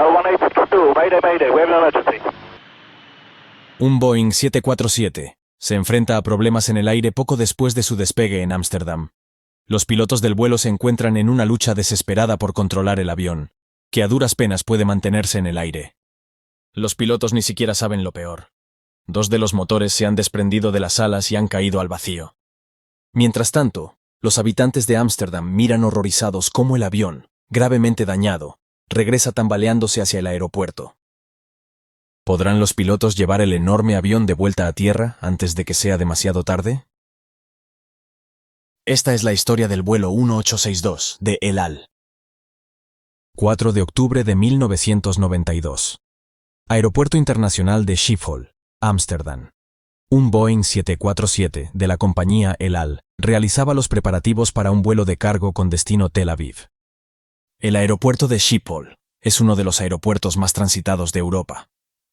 L1852, Mayday, Mayday, we have an emergency. Un Boeing 747 se enfrenta a problemas en el aire poco después de su despegue en Ámsterdam. Los pilotos del vuelo se encuentran en una lucha desesperada por controlar el avión, que a duras penas puede mantenerse en el aire. Los pilotos ni siquiera saben lo peor. 2 de los motores se han desprendido de las alas y han caído al vacío. Mientras tanto, los habitantes de Ámsterdam miran horrorizados cómo el avión, gravemente dañado, regresa tambaleándose hacia el aeropuerto. ¿Podrán los pilotos llevar el enorme avión de vuelta a tierra antes de que sea demasiado tarde? Esta es la historia del vuelo 1862 de El Al. 4 de octubre de 1992. Aeropuerto Internacional de Schiphol, Ámsterdam. Un Boeing 747 de la compañía El Al realizaba los preparativos para un vuelo de cargo con destino Tel Aviv. El aeropuerto de Schiphol es uno de los aeropuertos más transitados de Europa.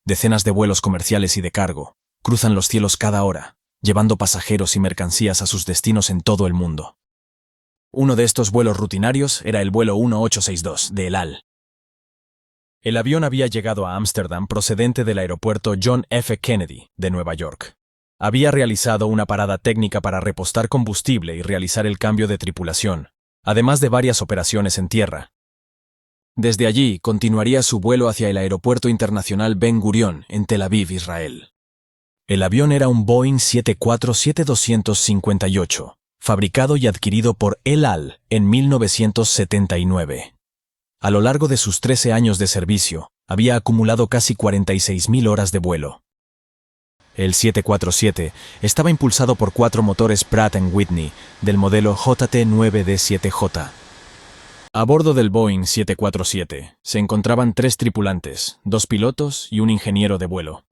Decenas de vuelos comerciales y de cargo cruzan los cielos cada hora, llevando pasajeros y mercancías a sus destinos en todo el mundo. Uno de estos vuelos rutinarios era el vuelo 1862 de El Al. El avión había llegado a Ámsterdam procedente del aeropuerto John F. Kennedy de Nueva York. Había realizado una parada técnica para repostar combustible y realizar el cambio de tripulación, además de varias operaciones en tierra. Desde allí continuaría su vuelo hacia el aeropuerto internacional Ben Gurion en Tel Aviv, Israel. El avión era un Boeing 747-258, fabricado y adquirido por El Al en 1979. A lo largo de sus 13 años de servicio, había acumulado casi 46.000 horas de vuelo. El 747 estaba impulsado por 4 motores Pratt & Whitney del modelo JT9D7J. A bordo del Boeing 747 se encontraban 3 tripulantes, 2 pilotos y un ingeniero de vuelo.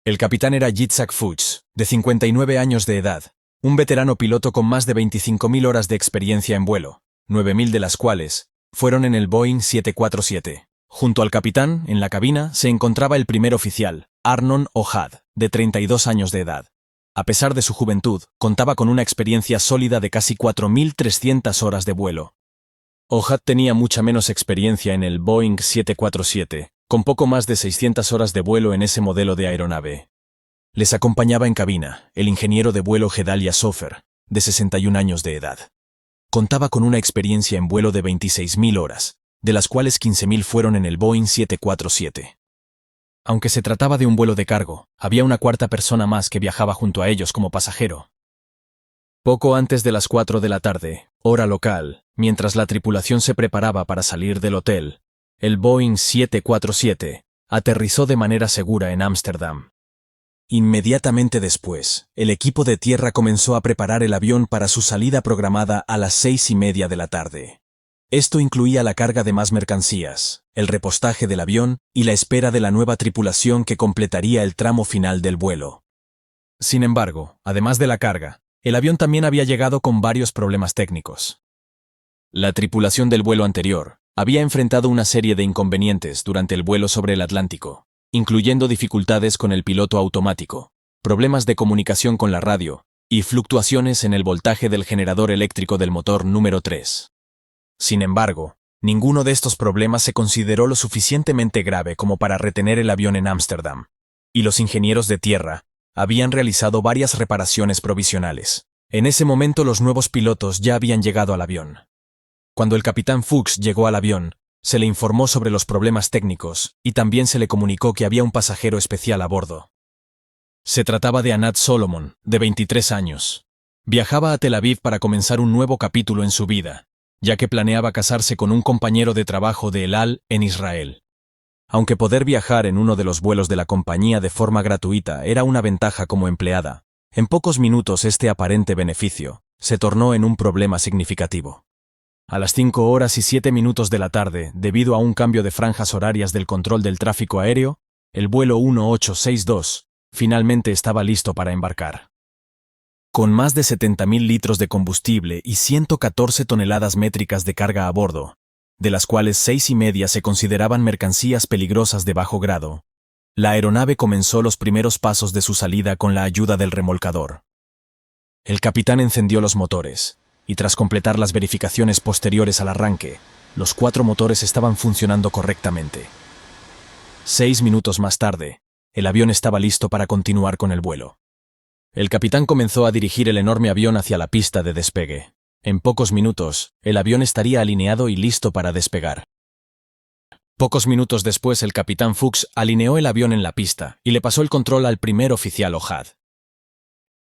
El capitán era Yitzhak Fuchs, de 59 años de edad, un veterano piloto con más de 25.000 horas de experiencia en vuelo, 9.000 de las cuales fueron en el Boeing 747. Junto al capitán, en la cabina, se encontraba el primer oficial, Arnon Ohad, de 32 años de edad. A pesar de su juventud, contaba con una experiencia sólida de casi 4.300 horas de vuelo. Ohad tenía mucha menos experiencia en el Boeing 747, con poco más de 600 horas de vuelo en ese modelo de aeronave. Les acompañaba en cabina el ingeniero de vuelo Gedalia Sofer, de 61 años de edad. Contaba con una experiencia en vuelo de 26.000 horas, de las cuales 15.000 fueron en el Boeing 747. Aunque se trataba de un vuelo de cargo, había una cuarta persona más que viajaba junto a ellos como pasajero. Poco antes de las 4 de la tarde, hora local, mientras la tripulación se preparaba para salir del hotel, el Boeing 747 aterrizó de manera segura en Ámsterdam. Inmediatamente después, el equipo de tierra comenzó a preparar el avión para su salida programada a las 6:30 de la tarde. Esto incluía la carga de más mercancías, el repostaje del avión y la espera de la nueva tripulación que completaría el tramo final del vuelo. Sin embargo, además de la carga, el avión también había llegado con varios problemas técnicos. La tripulación del vuelo anterior había enfrentado una serie de inconvenientes durante el vuelo sobre el Atlántico, incluyendo dificultades con el piloto automático, problemas de comunicación con la radio y fluctuaciones en el voltaje del generador eléctrico del motor número 3. Sin embargo, ninguno de estos problemas se consideró lo suficientemente grave como para retener el avión en Ámsterdam, y los ingenieros de tierra habían realizado varias reparaciones provisionales. En ese momento los nuevos pilotos ya habían llegado al avión. Cuando el capitán Fuchs llegó al avión, se le informó sobre los problemas técnicos y también se le comunicó que había un pasajero especial a bordo. Se trataba de Anat Solomon, de 23 años. Viajaba a Tel Aviv para comenzar un nuevo capítulo en su vida, ya que planeaba casarse con un compañero de trabajo de El Al en Israel. Aunque poder viajar en uno de los vuelos de la compañía de forma gratuita era una ventaja como empleada, en pocos minutos este aparente beneficio se tornó en un problema significativo. A las 5:07 de la tarde, debido a un cambio de franjas horarias del control del tráfico aéreo, el vuelo 1862 finalmente estaba listo para embarcar. Con más de 70.000 litros de combustible y 114 toneladas métricas de carga a bordo, de las cuales 6:30 se consideraban mercancías peligrosas de bajo grado, la aeronave comenzó los primeros pasos de su salida con la ayuda del remolcador. El capitán encendió los motores, y tras completar las verificaciones posteriores al arranque, Los 4 motores estaban funcionando correctamente. 6 minutos más tarde, el avión estaba listo para continuar con el vuelo. El capitán comenzó a dirigir el enorme avión hacia la pista de despegue. En pocos minutos, el avión estaría alineado y listo para despegar. Pocos minutos después, el capitán Fuchs alineó el avión en la pista y le pasó el control al primer oficial O'Had.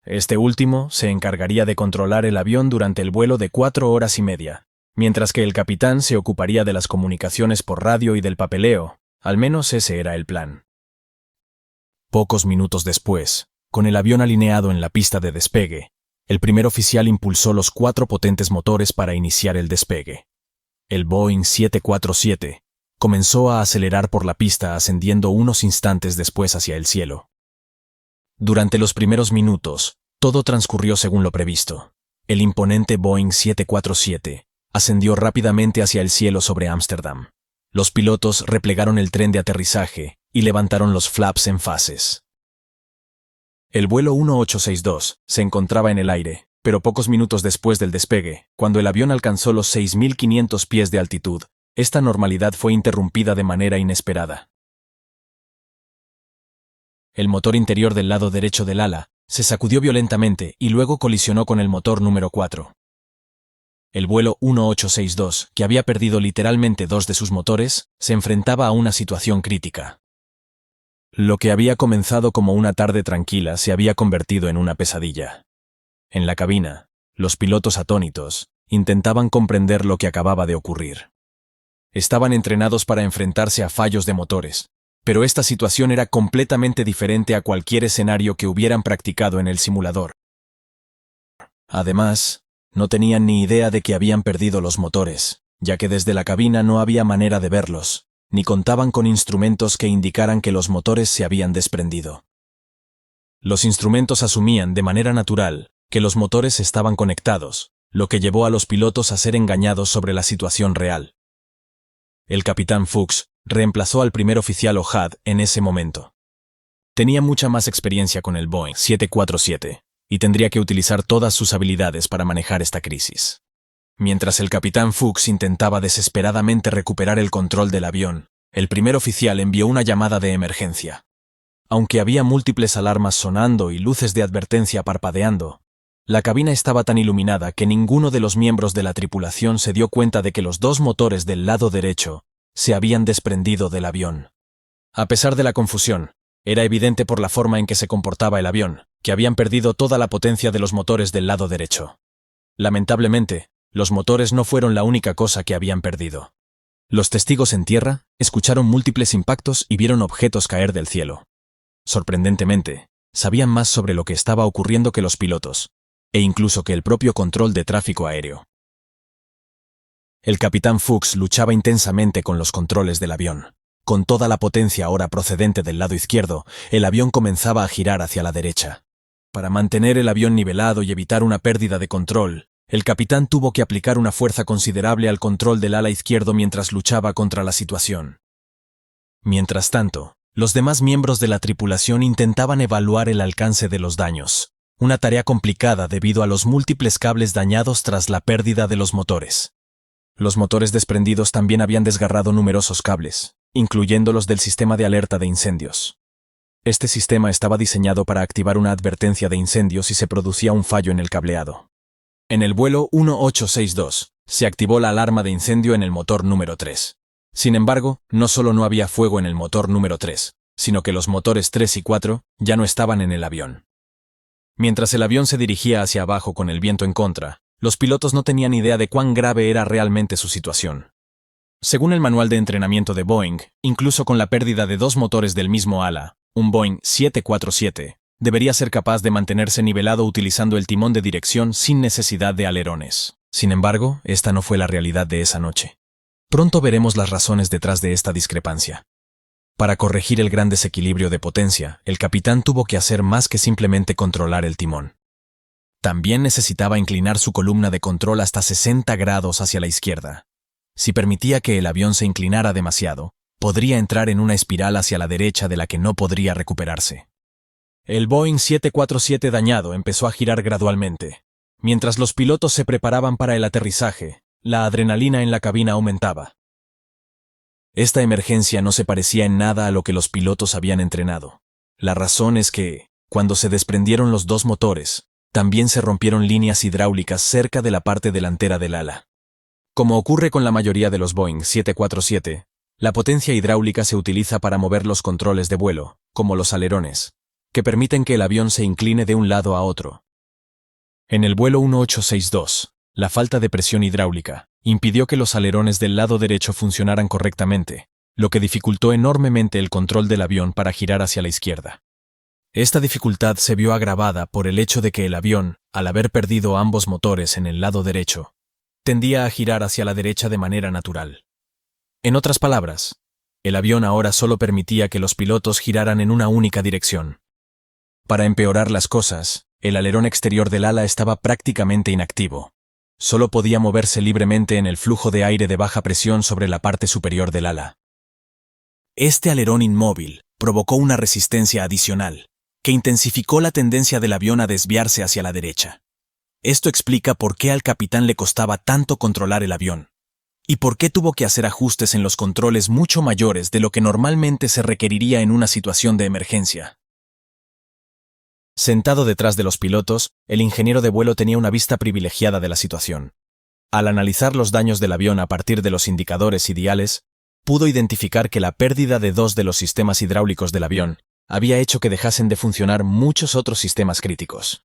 Este último se encargaría de controlar el avión durante el vuelo de 4 horas y media, mientras que el capitán se ocuparía de las comunicaciones por radio y del papeleo. Al menos ese era el plan. Pocos minutos después, con el avión alineado en la pista de despegue, el primer oficial impulsó los 4 potentes motores para iniciar el despegue. El Boeing 747 comenzó a acelerar por la pista, ascendiendo unos instantes después hacia el cielo. Durante los primeros minutos, todo transcurrió según lo previsto. El imponente Boeing 747 ascendió rápidamente hacia el cielo sobre Ámsterdam. Los pilotos replegaron el tren de aterrizaje y levantaron los flaps en fases. El vuelo 1862 se encontraba en el aire, pero pocos minutos después del despegue, cuando el avión alcanzó los 6.500 pies de altitud, esta normalidad fue interrumpida de manera inesperada. El motor interior del lado derecho del ala se sacudió violentamente y luego colisionó con el motor número 4. El vuelo 1862, que había perdido literalmente 2 de sus motores, se enfrentaba a una situación crítica. Lo que había comenzado como una tarde tranquila se había convertido en una pesadilla. En la cabina, los pilotos atónitos intentaban comprender lo que acababa de ocurrir. Estaban entrenados para enfrentarse a fallos de motores, pero esta situación era completamente diferente a cualquier escenario que hubieran practicado en el simulador. Además, no tenían ni idea de que habían perdido los motores, ya que desde la cabina no había manera de verlos, ni contaban con instrumentos que indicaran que los motores se habían desprendido. Los instrumentos asumían de manera natural que los motores estaban conectados, lo que llevó a los pilotos a ser engañados sobre la situación real. El capitán Fuchs reemplazó al primer oficial O'Had en ese momento. Tenía mucha más experiencia con el Boeing 747 y tendría que utilizar todas sus habilidades para manejar esta crisis. Mientras el capitán Fuchs intentaba desesperadamente recuperar el control del avión, el primer oficial envió una llamada de emergencia. Aunque había múltiples alarmas sonando y luces de advertencia parpadeando, la cabina estaba tan iluminada que ninguno de los miembros de la tripulación se dio cuenta de que los 2 motores del lado derecho se habían desprendido del avión. A pesar de la confusión, era evidente por la forma en que se comportaba el avión, que habían perdido toda la potencia de los motores del lado derecho. Lamentablemente, los motores no fueron la única cosa que habían perdido. Los testigos en tierra escucharon múltiples impactos y vieron objetos caer del cielo. Sorprendentemente, sabían más sobre lo que estaba ocurriendo que los pilotos, e incluso que el propio control de tráfico aéreo. El capitán Fuchs luchaba intensamente con los controles del avión. Con toda la potencia ahora procedente del lado izquierdo, el avión comenzaba a girar hacia la derecha. Para mantener el avión nivelado y evitar una pérdida de control, el capitán tuvo que aplicar una fuerza considerable al control del ala izquierdo mientras luchaba contra la situación. Mientras tanto, los demás miembros de la tripulación intentaban evaluar el alcance de los daños, una tarea complicada debido a los múltiples cables dañados tras la pérdida de los motores. Los motores desprendidos también habían desgarrado numerosos cables, incluyendo los del sistema de alerta de incendios. Este sistema estaba diseñado para activar una advertencia de incendio si se producía un fallo en el cableado. En el vuelo 1862, se activó la alarma de incendio en el motor número 3. Sin embargo, no solo no había fuego en el motor número 3, sino que los motores 3 y 4 ya no estaban en el avión. Mientras el avión se dirigía hacia abajo con el viento en contra, los pilotos no tenían idea de cuán grave era realmente su situación. Según el manual de entrenamiento de Boeing, incluso con la pérdida de 2 motores del mismo ala, un Boeing 747 debería ser capaz de mantenerse nivelado utilizando el timón de dirección sin necesidad de alerones. Sin embargo, esta no fue la realidad de esa noche. Pronto veremos las razones detrás de esta discrepancia. Para corregir el gran desequilibrio de potencia, el capitán tuvo que hacer más que simplemente controlar el timón. También necesitaba inclinar su columna de control hasta 60 grados hacia la izquierda. Si permitía que el avión se inclinara demasiado, podría entrar en una espiral hacia la derecha de la que no podría recuperarse. El Boeing 747 dañado empezó a girar gradualmente. Mientras los pilotos se preparaban para el aterrizaje, la adrenalina en la cabina aumentaba. Esta emergencia no se parecía en nada a lo que los pilotos habían entrenado. La razón es que, cuando se desprendieron los dos motores, también se rompieron líneas hidráulicas cerca de la parte delantera del ala. Como ocurre con la mayoría de los Boeing 747, la potencia hidráulica se utiliza para mover los controles de vuelo, como los alerones, que permiten que el avión se incline de un lado a otro. En el vuelo 1862, la falta de presión hidráulica impidió que los alerones del lado derecho funcionaran correctamente, lo que dificultó enormemente el control del avión para girar hacia la izquierda. Esta dificultad se vio agravada por el hecho de que el avión, al haber perdido ambos motores en el lado derecho, tendía a girar hacia la derecha de manera natural. En otras palabras, el avión ahora solo permitía que los pilotos giraran en una única dirección. Para empeorar las cosas, el alerón exterior del ala estaba prácticamente inactivo. Solo podía moverse libremente en el flujo de aire de baja presión sobre la parte superior del ala. Este alerón inmóvil provocó una resistencia adicional, que intensificó la tendencia del avión a desviarse hacia la derecha. Esto explica por qué al capitán le costaba tanto controlar el avión, y por qué tuvo que hacer ajustes en los controles mucho mayores de lo que normalmente se requeriría en una situación de emergencia. Sentado detrás de los pilotos, el ingeniero de vuelo tenía una vista privilegiada de la situación. Al analizar los daños del avión a partir de los indicadores y diales, pudo identificar que la pérdida de dos de los sistemas hidráulicos del avión había hecho que dejasen de funcionar muchos otros sistemas críticos.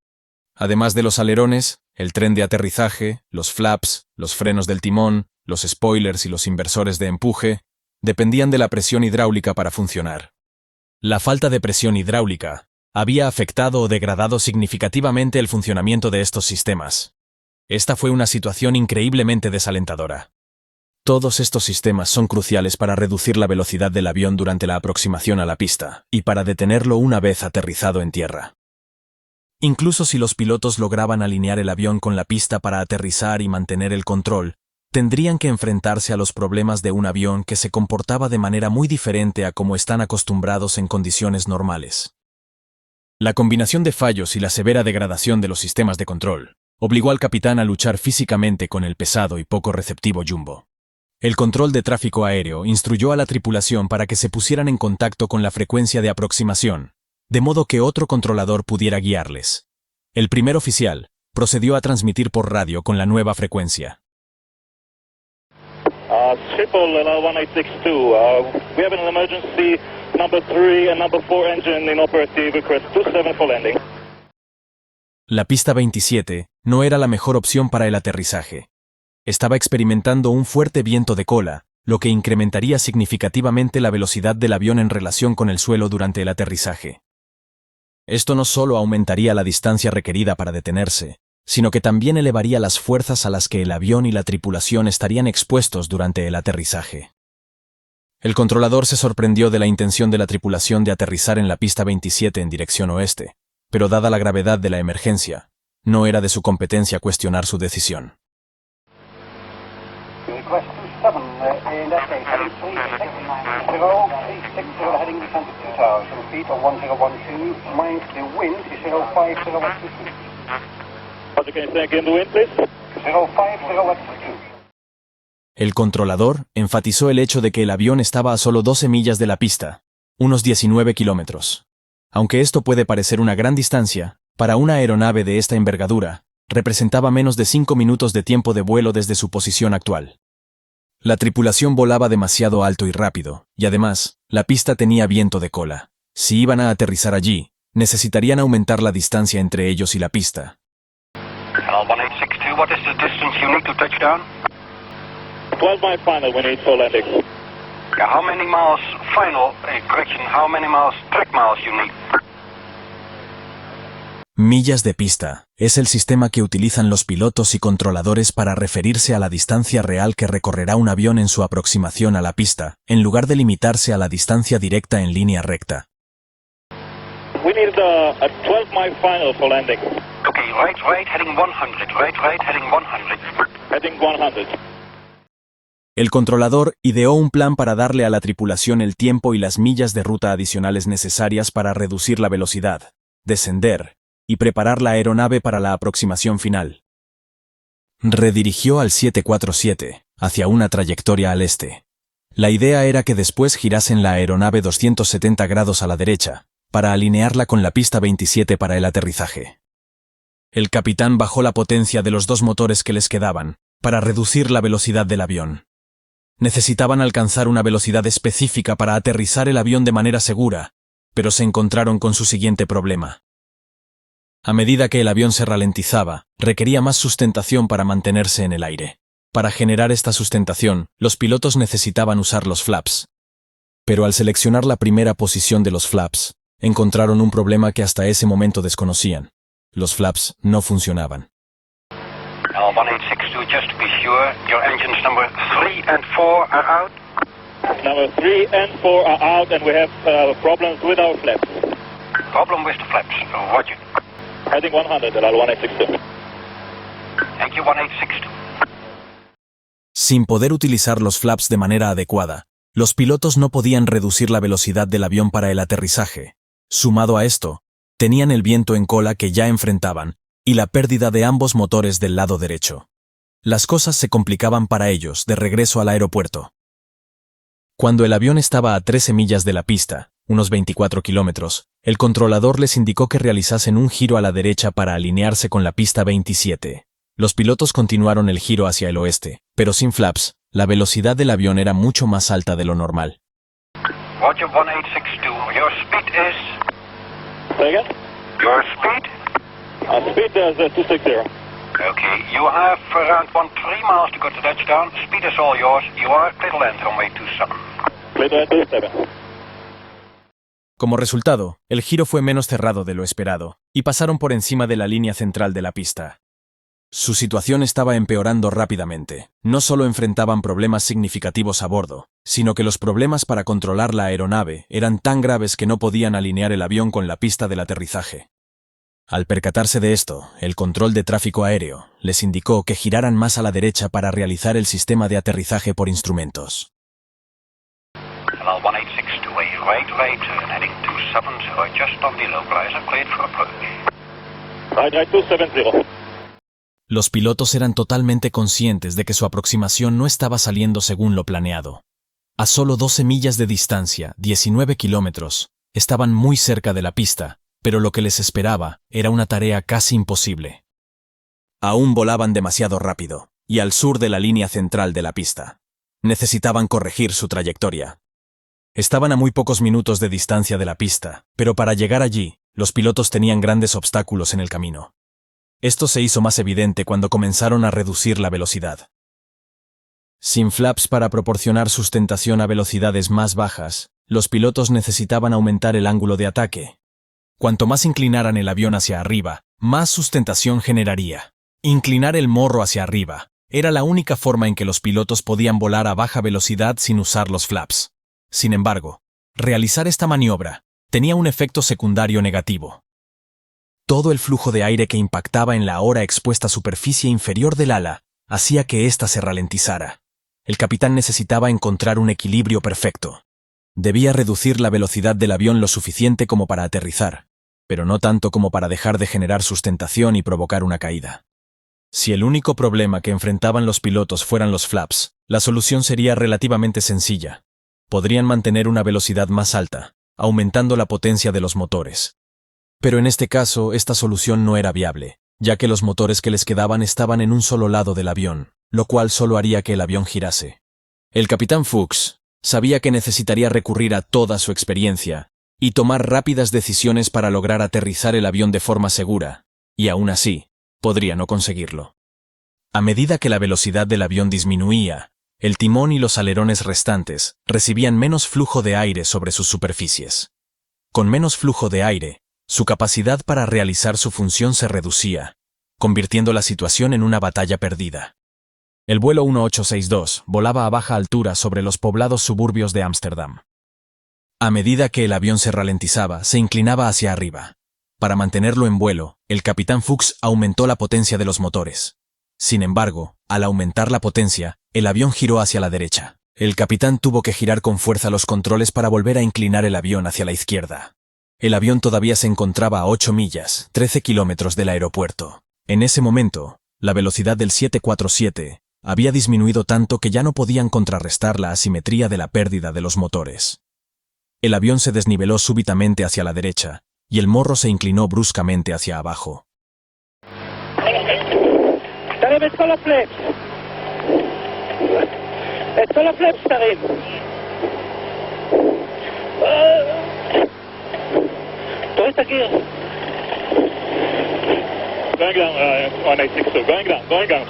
Además de los alerones, el tren de aterrizaje, los flaps, los frenos del timón, los spoilers y los inversores de empuje, dependían de la presión hidráulica para funcionar. La falta de presión hidráulica había afectado o degradado significativamente el funcionamiento de estos sistemas. Esta fue una situación increíblemente desalentadora. Todos estos sistemas son cruciales para reducir la velocidad del avión durante la aproximación a la pista y para detenerlo una vez aterrizado en tierra. Incluso si los pilotos lograban alinear el avión con la pista para aterrizar y mantener el control, tendrían que enfrentarse a los problemas de un avión que se comportaba de manera muy diferente a como están acostumbrados en condiciones normales. La combinación de fallos y la severa degradación de los sistemas de control obligó al capitán a luchar físicamente con el pesado y poco receptivo Jumbo. El control de tráfico aéreo instruyó a la tripulación para que se pusieran en contacto con la frecuencia de aproximación, de modo que otro controlador pudiera guiarles. El primer oficial procedió a transmitir por radio con la nueva frecuencia. Triple 1862, we have an emergency number 3 and number 4 engine inoperative, request 27 for landing. La pista 27 no era la mejor opción para el aterrizaje. Estaba experimentando un fuerte viento de cola, lo que incrementaría significativamente la velocidad del avión en relación con el suelo durante el aterrizaje. Esto no solo aumentaría la distancia requerida para detenerse, sino que también elevaría las fuerzas a las que el avión y la tripulación estarían expuestos durante el aterrizaje. El controlador se sorprendió de la intención de la tripulación de aterrizar en la pista 27 en dirección oeste, pero dada la gravedad de la emergencia, no era de su competencia cuestionar su decisión. El controlador enfatizó el hecho de que el avión estaba a solo 12 millas de la pista, unos 19 kilómetros. Aunque esto puede parecer una gran distancia, para una aeronave de esta envergadura, representaba menos de 5 minutos de tiempo de vuelo desde su posición actual. La tripulación volaba demasiado alto y rápido, y además, la pista tenía viento de cola. Si iban a aterrizar allí, necesitarían aumentar la distancia entre ellos y la pista. Canal 1862, what is the distance you need to touch down? 12 mile final we need for landing. How many miles final, correction, how many miles track miles you need? Millas de pista es el sistema que utilizan los pilotos y controladores para referirse a la distancia real que recorrerá un avión en su aproximación a la pista, en lugar de limitarse a la distancia directa en línea recta. We need a 12 mile final for landing. Okay, right, heading 100, right, heading 100. Heading 100. El controlador ideó un plan para darle a la tripulación el tiempo y las millas de ruta adicionales necesarias para reducir la velocidad, descender y preparar la aeronave para la aproximación final. redirigió al 747 hacia una trayectoria al este. La idea era que después girasen la aeronave 270 grados a la derecha, para alinearla con la pista 27 para el aterrizaje. El capitán bajó la potencia de los dos motores que les quedaban, para reducir la velocidad del avión. Necesitaban alcanzar una velocidad específica para aterrizar el avión de manera segura, pero se encontraron con su siguiente problema. A medida que el avión se ralentizaba, requería más sustentación para mantenerse en el aire. Para generar esta sustentación, los pilotos necesitaban usar los flaps. Pero al seleccionar la primera posición de los flaps, encontraron un problema que hasta ese momento desconocían. Los flaps no funcionaban. 1862, just to be sure, your engines number 3 and 4 are out? Number 3 and 4 are out, and we have problems with our flaps. Problem with the flaps. Roger. Heading 100, Al 1862. Thank you, 1862. Sin poder utilizar los flaps de manera adecuada, los pilotos no podían reducir la velocidad del avión para el aterrizaje. Sumado a esto, tenían el viento en cola que ya enfrentaban y la pérdida de ambos motores del lado derecho. Las cosas se complicaban para ellos de regreso al aeropuerto. Cuando el avión estaba a 13 millas de la pista, unos 24 kilómetros, el controlador les indicó que realizasen un giro a la derecha para alinearse con la pista 27. Los pilotos continuaron el giro hacia el oeste, pero sin flaps, la velocidad del avión era mucho más alta de lo normal. Roger, 1862. Your speed is... Say again? Your speed? Speed is 260. Okay, you have around 3 miles to go to touchdown. Speed is all yours. You are clear to land runway 27. Clear to land 27. Como resultado, el giro fue menos cerrado de lo esperado, y pasaron por encima de la línea central de la pista. Su situación estaba empeorando rápidamente. No solo enfrentaban problemas significativos a bordo, sino que los problemas para controlar la aeronave eran tan graves que no podían alinear el avión con la pista del aterrizaje. Al percatarse de esto, el control de tráfico aéreo les indicó que giraran más a la derecha para realizar el sistema de aterrizaje por instrumentos. Hello, 1862. Right turn, heading 270, just on the localizer, cleared for approach. Right 270. Los pilotos eran totalmente conscientes de que su aproximación no estaba saliendo según lo planeado. A solo 12 millas de distancia, 19 kilómetros, estaban muy cerca de la pista, pero lo que les esperaba era una tarea casi imposible. Aún volaban demasiado rápido, y al sur de la línea central de la pista. Necesitaban corregir su trayectoria. Estaban a muy pocos minutos de distancia de la pista, pero para llegar allí, los pilotos tenían grandes obstáculos en el camino. Esto se hizo más evidente cuando comenzaron a reducir la velocidad. Sin flaps para proporcionar sustentación a velocidades más bajas, los pilotos necesitaban aumentar el ángulo de ataque. Cuanto más inclinaran el avión hacia arriba, más sustentación generaría. Inclinar el morro hacia arriba era la única forma en que los pilotos podían volar a baja velocidad sin usar los flaps. Sin embargo, realizar esta maniobra tenía un efecto secundario negativo. Todo el flujo de aire que impactaba en la ahora expuesta superficie inferior del ala hacía que ésta se ralentizara. El capitán necesitaba encontrar un equilibrio perfecto. Debía reducir la velocidad del avión lo suficiente como para aterrizar, pero no tanto como para dejar de generar sustentación y provocar una caída. Si el único problema que enfrentaban los pilotos fueran los flaps, la solución sería relativamente sencilla. Podrían mantener una velocidad más alta, aumentando la potencia de los motores. Pero en este caso, esta solución no era viable, ya que los motores que les quedaban estaban en un solo lado del avión, lo cual solo haría que el avión girase. El capitán Fuchs sabía que necesitaría recurrir a toda su experiencia y tomar rápidas decisiones para lograr aterrizar el avión de forma segura, y aún así, podría no conseguirlo. A medida que la velocidad del avión disminuía, el timón y los alerones restantes recibían menos flujo de aire sobre sus superficies. Con menos flujo de aire, su capacidad para realizar su función se reducía, convirtiendo la situación en una batalla perdida. El vuelo 1862 volaba a baja altura sobre los poblados suburbios de Ámsterdam. A medida que el avión se ralentizaba, se inclinaba hacia arriba. Para mantenerlo en vuelo, el capitán Fuchs aumentó la potencia de los motores. Sin embargo, al aumentar la potencia, el avión giró hacia la derecha. El capitán tuvo que girar con fuerza los controles para volver a inclinar el avión hacia la izquierda. El avión todavía se encontraba a 8 millas, 13 kilómetros del aeropuerto. En ese momento, La velocidad del 747 había disminuido tanto que ya no podían contrarrestar la asimetría de la pérdida de los motores. El avión se desniveló súbitamente hacia la derecha y el morro se inclinó bruscamente hacia abajo. Tarim, את כל הפלפס. את כל הפלפס, תרים. תוריד את הגיר. Going down, 1862. Going down.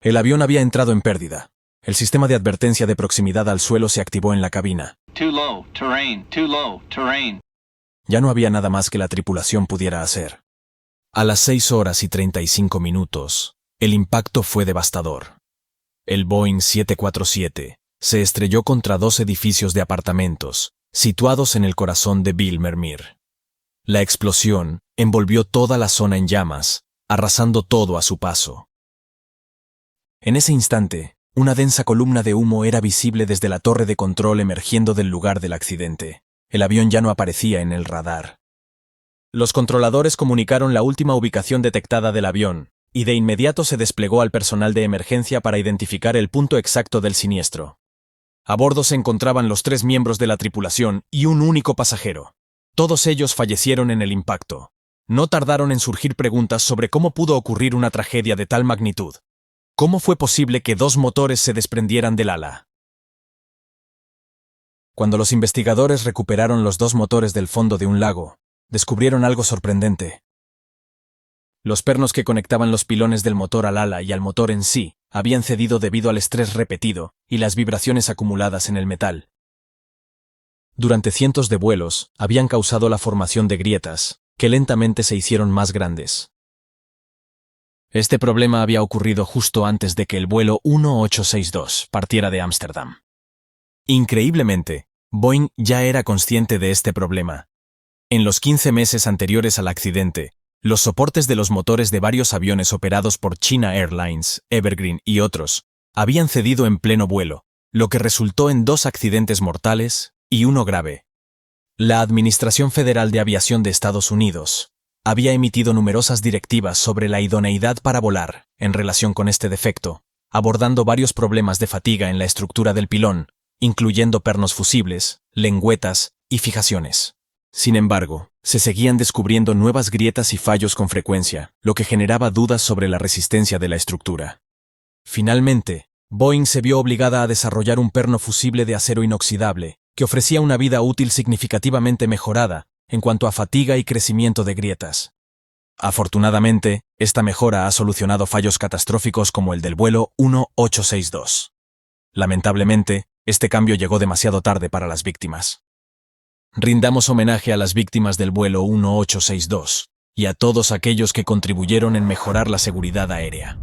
El avión había entrado en pérdida. El sistema de advertencia de proximidad al suelo se activó en la cabina. Too low, terrain. Ya no había nada más que la tripulación pudiera hacer. A las 6:35, el impacto fue devastador. El Boeing 747 se estrelló contra 2 edificios de apartamentos, situados en el corazón de Bijlmermeer. La explosión envolvió toda la zona en llamas, arrasando todo a su paso. En ese instante, una densa columna de humo era visible desde la torre de control emergiendo del lugar del accidente. El avión ya no aparecía en el radar. Los controladores comunicaron la última ubicación detectada del avión, y de inmediato se desplegó al personal de emergencia para identificar el punto exacto del siniestro. A bordo se encontraban los 3 miembros de la tripulación y un único pasajero. Todos ellos fallecieron en el impacto. No tardaron en surgir preguntas sobre cómo pudo ocurrir una tragedia de tal magnitud. ¿Cómo fue posible que 2 motores se desprendieran del ala? Cuando los investigadores recuperaron los 2 motores del fondo de un lago, descubrieron algo sorprendente. Los pernos que conectaban los pilones del motor al ala y al motor en sí habían cedido debido al estrés repetido y las vibraciones acumuladas en el metal. Durante cientos de vuelos, habían causado la formación de grietas, que lentamente se hicieron más grandes. Este problema había ocurrido justo antes de que el vuelo 1862 partiera de Ámsterdam. Increíblemente, Boeing ya era consciente de este problema. En los 15 meses anteriores al accidente, los soportes de los motores de varios aviones operados por China Airlines, Evergreen y otros habían cedido en pleno vuelo, lo que resultó en 2 accidentes mortales y 1 grave. La Administración Federal de Aviación de Estados Unidos había emitido numerosas directivas sobre la idoneidad para volar en relación con este defecto, abordando varios problemas de fatiga en la estructura del pilón, incluyendo pernos fusibles, lengüetas y fijaciones. Sin embargo, se seguían descubriendo nuevas grietas y fallos con frecuencia, lo que generaba dudas sobre la resistencia de la estructura. Finalmente, Boeing se vio obligada a desarrollar un perno fusible de acero inoxidable, que ofrecía una vida útil significativamente mejorada en cuanto a fatiga y crecimiento de grietas. Afortunadamente, esta mejora ha solucionado fallos catastróficos como el del vuelo 1862. Lamentablemente, este cambio llegó demasiado tarde para las víctimas. Rindamos homenaje a las víctimas del vuelo 1862 y a todos aquellos que contribuyeron en mejorar la seguridad aérea.